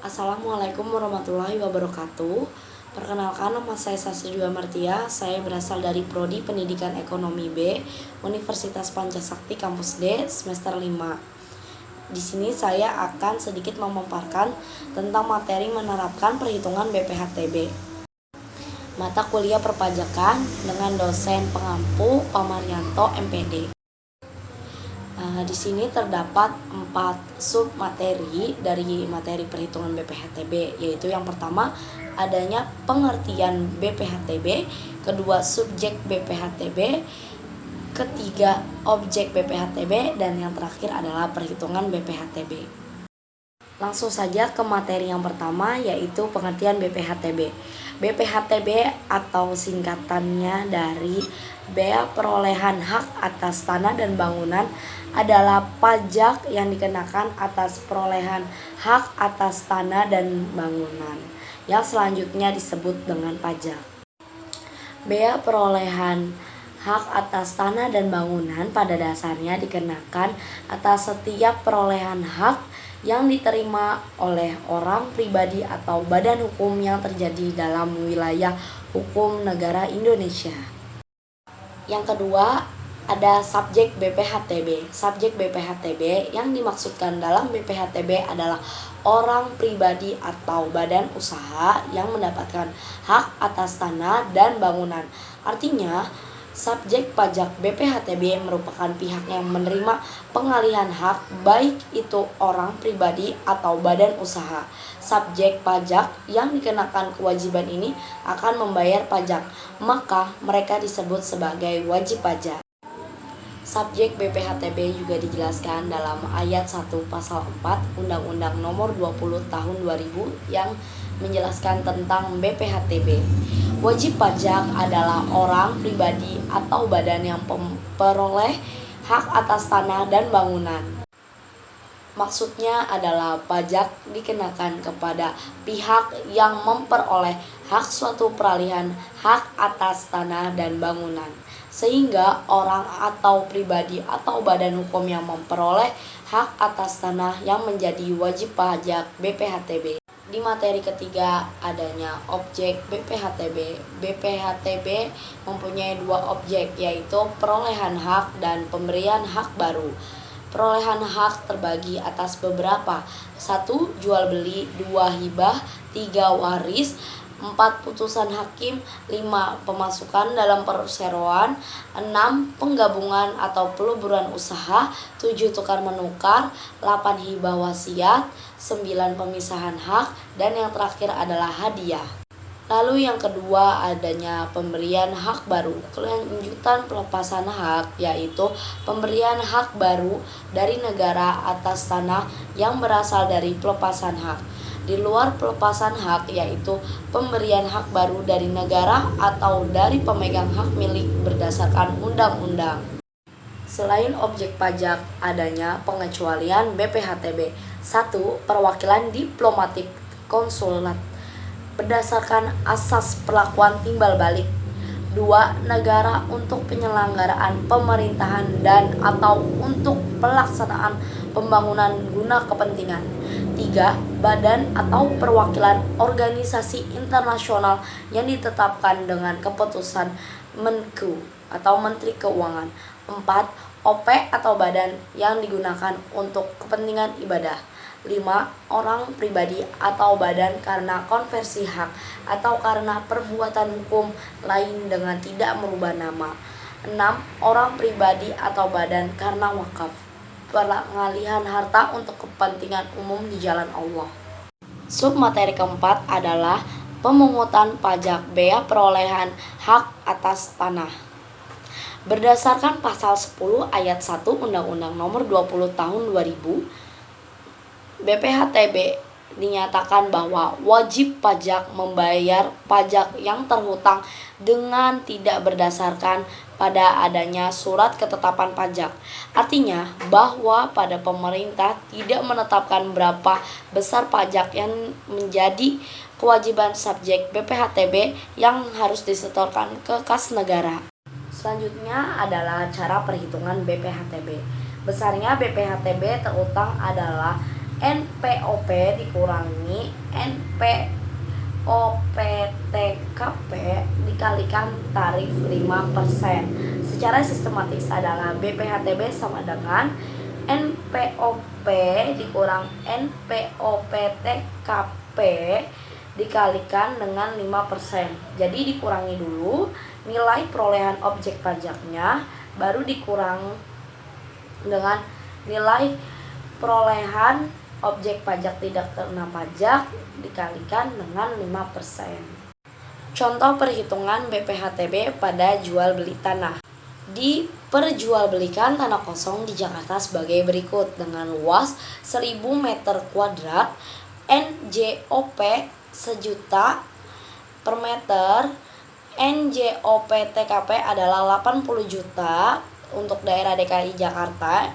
Assalamualaikum warahmatullahi wabarakatuh. Perkenalkan, nama saya Sasridua Martia. Saya berasal dari Prodi Pendidikan Ekonomi B, Universitas Pancasakti Kampus D, semester 5. Di sini saya akan sedikit memaparkan tentang materi menerapkan perhitungan BPHTB. Mata kuliah perpajakan dengan dosen pengampu Pak Marianto, MPD. Di sini terdapat 4 sub materi dari materi perhitungan BPHTB, yaitu yang pertama adanya pengertian BPHTB, kedua subjek BPHTB, ketiga objek BPHTB, dan yang terakhir adalah perhitungan BPHTB. Langsung saja ke materi yang pertama, yaitu pengertian BPHTB. BPHTB atau singkatannya dari Bea Perolehan Hak atas Tanah dan Bangunan adalah pajak yang dikenakan atas perolehan hak atas tanah dan bangunan, yang selanjutnya disebut dengan pajak. Bea perolehan hak atas tanah dan bangunan pada dasarnya dikenakan atas setiap perolehan hak yang diterima oleh orang pribadi atau badan hukum yang terjadi dalam wilayah hukum negara Indonesia. Yang kedua, ada subjek BPHTB. Subjek BPHTB yang dimaksudkan dalam BPHTB adalah orang pribadi atau badan usaha yang mendapatkan hak atas tanah dan bangunan. Artinya, subjek pajak BPHTB merupakan pihak yang menerima pengalihan hak, baik itu orang pribadi atau badan usaha. Subjek pajak yang dikenakan kewajiban ini akan membayar pajak, maka mereka disebut sebagai wajib pajak. Subjek BPHTB juga dijelaskan dalam ayat 1 pasal 4 Undang-Undang Nomor 20 Tahun 2000 yang menjelaskan tentang BPHTB. Wajib pajak adalah orang pribadi atau badan yang memperoleh hak atas tanah dan bangunan. Maksudnya adalah pajak dikenakan kepada pihak yang memperoleh hak suatu peralihan hak atas tanah dan bangunan, sehingga orang atau pribadi atau badan hukum yang memperoleh hak atas tanah yang menjadi wajib pajak BPHTB. Di materi ketiga adanya objek BPHTB. BPHTB mempunyai 2 objek, yaitu perolehan hak dan pemberian hak baru. Perolehan hak terbagi atas beberapa: 1. Jual beli, 2. Hibah, 3. Waris, 4. Putusan hakim, 5. Pemasukan dalam perseroan, 6. Penggabungan atau peluburan usaha, 7. Tukar menukar, 8. Hibah wasiat, 9. Pemisahan hak, dan yang terakhir adalah hadiah. Lalu yang kedua adanya pemberian hak baru. Kelanjutan pelepasan hak yaitu pemberian hak baru dari negara atas tanah yang berasal dari pelepasan hak. Di luar pelepasan hak yaitu pemberian hak baru dari negara atau dari pemegang hak milik berdasarkan undang-undang. Selain objek pajak, adanya pengecualian BPHTB. 1. Perwakilan diplomatik konsulat berdasarkan asas perlakuan timbal balik. 2. Negara untuk penyelenggaraan pemerintahan dan atau untuk pelaksanaan pembangunan guna kepentingan. 3. Badan atau perwakilan organisasi internasional yang ditetapkan dengan keputusan Menku atau Menteri Keuangan. 4. OP atau badan yang digunakan untuk kepentingan ibadah. 5. Orang pribadi atau badan karena konversi hak atau karena perbuatan hukum lain dengan tidak merubah nama. 6. Orang pribadi atau badan karena wakaf, pengalihan harta untuk kepentingan umum di jalan Allah. Sub materi keempat adalah pemungutan pajak bea perolehan hak atas tanah. Berdasarkan pasal 10 ayat 1 Undang-Undang Nomor 20 Tahun 2000, BPHTB dinyatakan bahwa wajib pajak membayar pajak yang terhutang dengan tidak berdasarkan pada adanya surat ketetapan pajak. Artinya bahwa pada pemerintah tidak menetapkan berapa besar pajak yang menjadi kewajiban subjek BPHTB yang harus disetorkan ke kas negara. Selanjutnya adalah cara perhitungan BPHTB. Besarnya BPHTB terutang adalah NPOP dikurangi NPOPTKP dikalikan tarif 5%. Secara sistematis adalah BPHTB sama dengan NPOP dikurang NPOPTKP dikalikan dengan 5%. Jadi dikurangi dulu nilai perolehan objek pajaknya, baru dikurang dengan nilai perolehan objek pajak tidak kena pajak dikalikan dengan 5%. Contoh perhitungan BPHTB pada jual beli tanah. Diperjualbelikan tanah kosong di Jakarta sebagai berikut dengan luas 1000 meter kuadrat, NJOP sejuta per meter, NJOP TKP adalah 80 juta untuk daerah DKI Jakarta.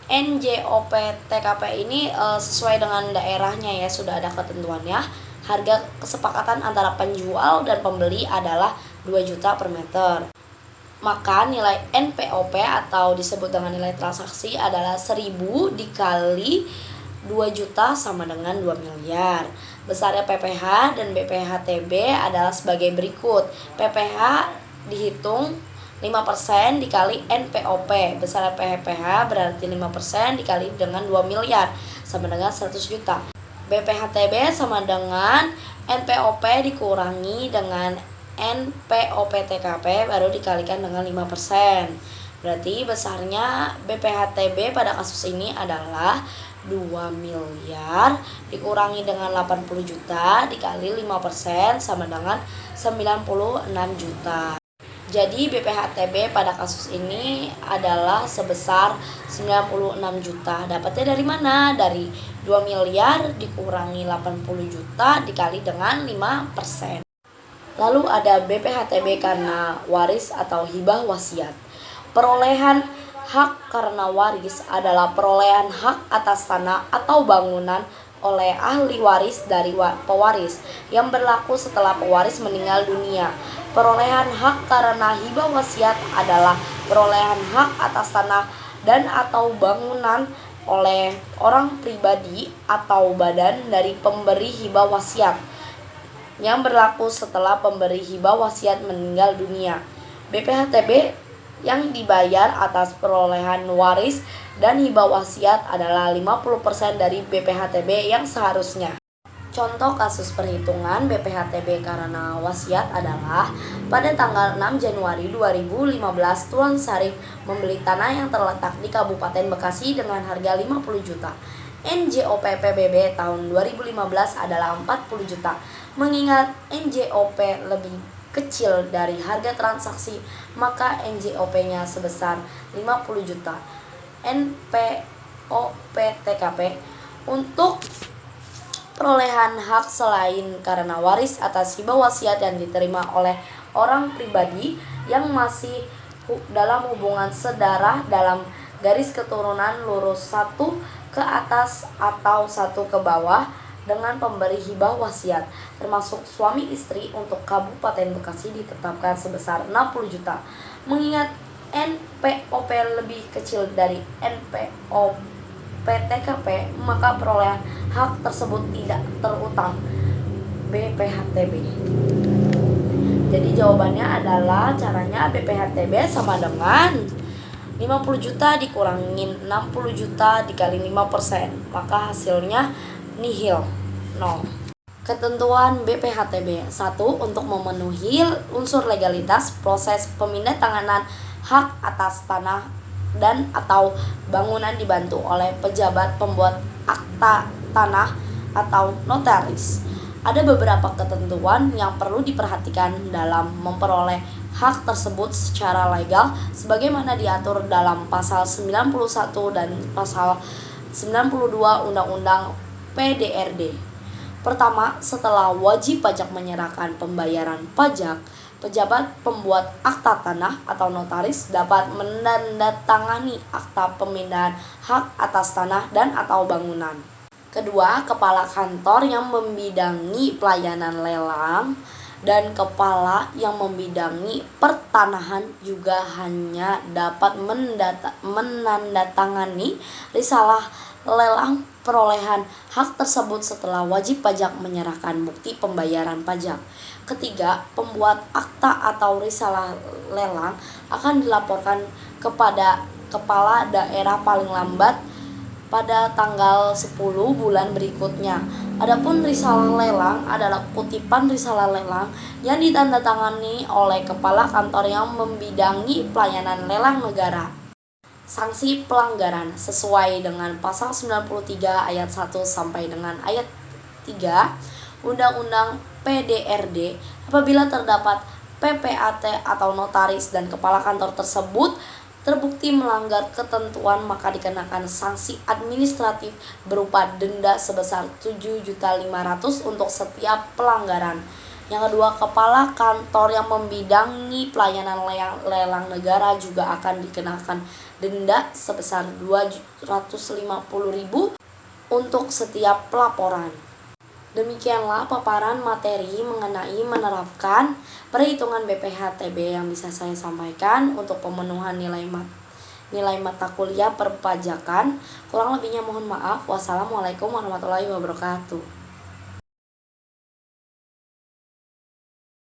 NJOP TKP ini sesuai dengan daerahnya ya, sudah ada ketentuannya. Harga kesepakatan antara penjual dan pembeli adalah 2 juta per meter. Maka nilai NPOP atau disebut dengan nilai transaksi adalah 1000 dikali 2 juta sama dengan 2 miliar. Besarnya PPH dan BPHTB adalah sebagai berikut. PPH dihitung 5% dikali NPOP. Besar PPH berarti 5% dikali dengan 2 miliar sama dengan 100 juta. BPHTB sama dengan NPOP dikurangi dengan NPOPTKP baru dikalikan dengan 5%. Berarti besarnya BPHTB pada kasus ini adalah 2 miliar dikurangi dengan 80 juta dikali 5% sama dengan 96 juta. Jadi BPHTB pada kasus ini adalah sebesar 96 juta. Dapatnya dari mana? Dari 2 miliar dikurangi 80 juta dikali dengan 5%. Lalu ada BPHTB karena waris atau hibah wasiat. Perolehan hak karena waris adalah perolehan hak atas tanah atau bangunan oleh ahli waris dari pewaris yang berlaku setelah pewaris meninggal dunia. Perolehan hak karena hibah wasiat adalah perolehan hak atas tanah dan atau bangunan oleh orang pribadi atau badan dari pemberi hibah wasiat yang berlaku setelah pemberi hibah wasiat meninggal dunia. BPHTB yang dibayar atas perolehan waris dan hibah wasiat adalah 50% dari BPHTB yang seharusnya. Contoh kasus perhitungan BPHTB karena wasiat adalah pada tanggal 6 Januari 2015 Tuan Syarif membeli tanah yang terletak di Kabupaten Bekasi dengan harga 50 juta. NJOP PBB tahun 2015 adalah 40 juta. Mengingat NJOP lebih kecil dari harga transaksi, maka NJOP-nya sebesar 50 juta. NPOPTKP untuk perolehan hak selain karena waris atas hibah wasiat yang diterima oleh orang pribadi yang masih dalam hubungan sedarah dalam garis keturunan lurus 1 ke atas atau 1 ke bawah dengan pemberi hibah wasiat termasuk suami istri untuk Kabupaten Bekasi ditetapkan sebesar 60 juta. Mengingat NPOP lebih kecil dari NPOPTKP, maka perolehan hak tersebut tidak terutang BPHTB. Jadi jawabannya adalah caranya BPHTB sama dengan 50 juta dikurangin 60 juta dikali 5%, maka hasilnya nihil, 0. Ketentuan BPHTB. 1. Untuk memenuhi unsur legalitas proses pemindahan hak atas tanah dan atau bangunan dibantu oleh pejabat pembuat akta tanah atau notaris. Ada beberapa ketentuan yang perlu diperhatikan dalam memperoleh hak tersebut secara legal sebagaimana diatur dalam pasal 91 dan pasal 92 Undang-Undang PDRD. Pertama, setelah wajib pajak menyerahkan pembayaran pajak, pejabat pembuat akta tanah atau notaris dapat menandatangani akta pemindahan hak atas tanah dan atau bangunan. Kedua, kepala kantor yang membidangi pelayanan lelang dan kepala yang membidangi pertanahan juga hanya dapat menandatangani risalah lelang perolehan hak tersebut setelah wajib pajak menyerahkan bukti pembayaran pajak. Ketiga, pembuat akta atau risalah lelang akan dilaporkan kepada kepala daerah paling lambat pada tanggal 10 bulan berikutnya. Adapun risalah lelang adalah kutipan risalah lelang yang ditandatangani oleh kepala kantor yang membidangi pelayanan lelang negara. Sanksi pelanggaran sesuai dengan pasal 93 ayat 1 sampai dengan ayat 3 Undang-Undang PDRD. Apabila terdapat PPAT atau notaris dan kepala kantor tersebut terbukti melanggar ketentuan, maka dikenakan sanksi administratif berupa denda sebesar 7.500.000 untuk setiap pelanggaran. Yang kedua, kepala kantor yang membidangi pelayanan lelang negara juga akan dikenakan denda sebesar 250.000 untuk setiap pelaporan. Demikianlah paparan materi mengenai menerapkan perhitungan BPHTB yang bisa saya sampaikan untuk pemenuhan nilai mata kuliah perpajakan. Kurang lebihnya mohon maaf. Wassalamualaikum warahmatullahi wabarakatuh.